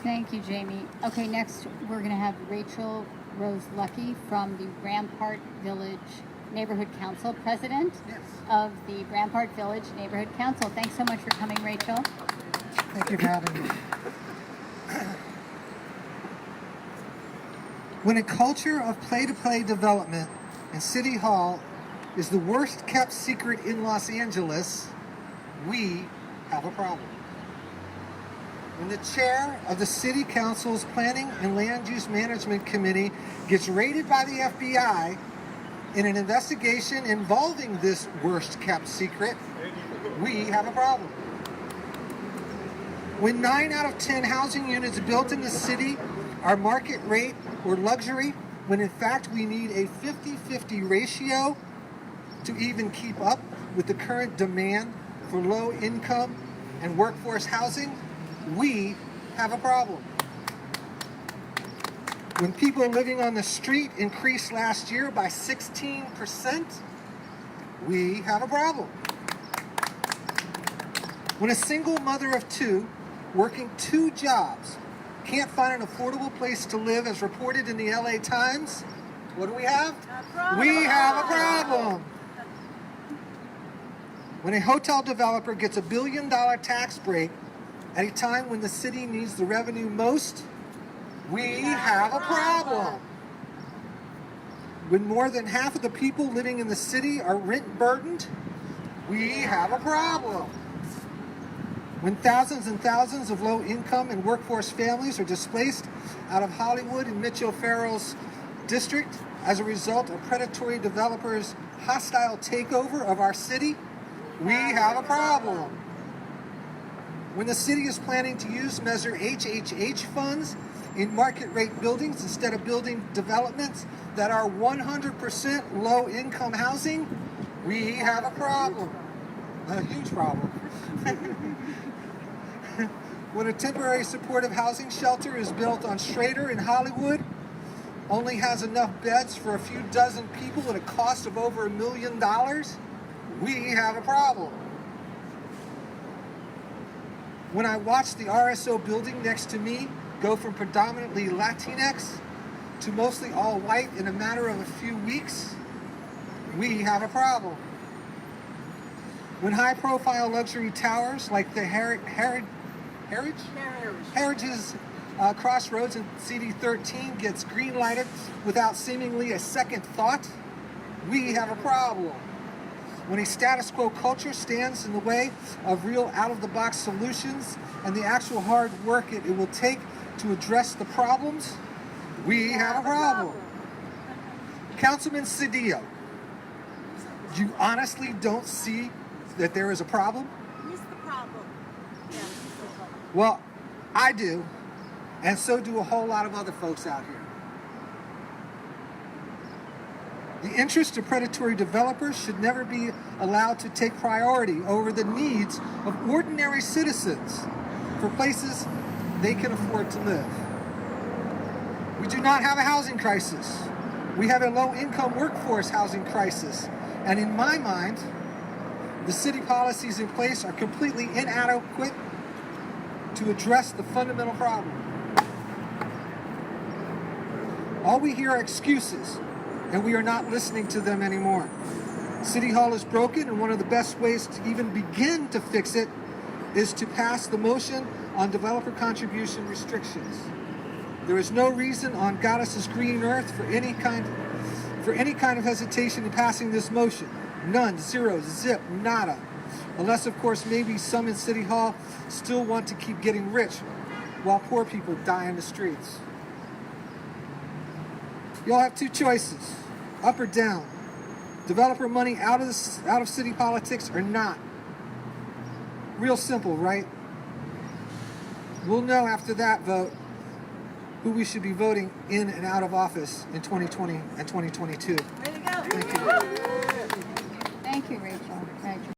Thank you, Jamie. Okay, next we're going to have Rachael Rose Lucky from the Rampart Village Neighborhood Council, President of the Rampart Village Neighborhood Council. Thanks so much for coming, Rachael. Thank you for having me. When a culture of play-to-play development in City Hall is the worst kept secret in Los Angeles, we have a problem. When the chair of the City Council's Planning and Land Use Management Committee gets raided by the FBI in an investigation involving this worst kept secret, we have a problem. When 9 out of 10 housing units built in the city are market rate or luxury, when in fact we need a 50-50 ratio to even keep up with the current demand for low income and workforce housing, we have a problem. When people living on the street increased last year by 16%, we have a problem. When a single mother of two working 2 jobs can't find an affordable place to live, as reported in the LA Times, what do we have? We have a problem. When a hotel developer gets a $1 billion tax break at a time when the city needs the revenue most, we have a problem. When more than half of the people living in the city are rent burdened, we have a problem. When thousands and thousands of low-income and workforce families are displaced out of Hollywood and Mitch O'Farrell's district as a result of predatory developers' hostile takeover of our city, we have a problem. When the city is planning to use Measure HHH funds in market rate buildings instead of building developments that are 100% low-income housing, we have a problem. A huge problem. When a temporary supportive housing shelter is built on Schrader in Hollywood, only has enough beds for a few dozen people at a cost of over $1 million, we have a problem. When I watch the RSO building next to me go from predominantly Latinx to mostly all white in a matter of a few weeks, we have a problem. When high-profile luxury towers like the Harridge's Crossroads in CD13 gets green-lighted without seemingly a second thought, we have a problem. When a status quo culture stands in the way of real out-of-the-box solutions and the actual hard work it will take to address the problems, we have a problem. Councilman Cedillo, you honestly don't see that there is a problem? He's the problem. Yeah, he's the problem. Well, I do, and so do a whole lot of other folks out here. The interests of predatory developers should never be allowed to take priority over the needs of ordinary citizens for places they can afford to live. We do not have a housing crisis. We have a low-income workforce housing crisis. And in my mind, the city policies in place are completely inadequate to address the fundamental problem. All we hear are excuses, and we are not listening to them anymore. City Hall is broken, and one of the best ways to even begin to fix it is to pass the motion on developer contribution restrictions. There is no reason on Goddess's green earth for any kind of hesitation in passing this motion. None, zero, zip, nada. Unless, of course, maybe some in City Hall still want to keep getting rich while poor people die in the streets. Y'all have 2 choices, up or down. Developer money out of city politics or not. Real simple, right? We'll know after that vote who we should be voting in and out of office in 2020 and 2022. Way to go. Thank you. Thank you, Rachael.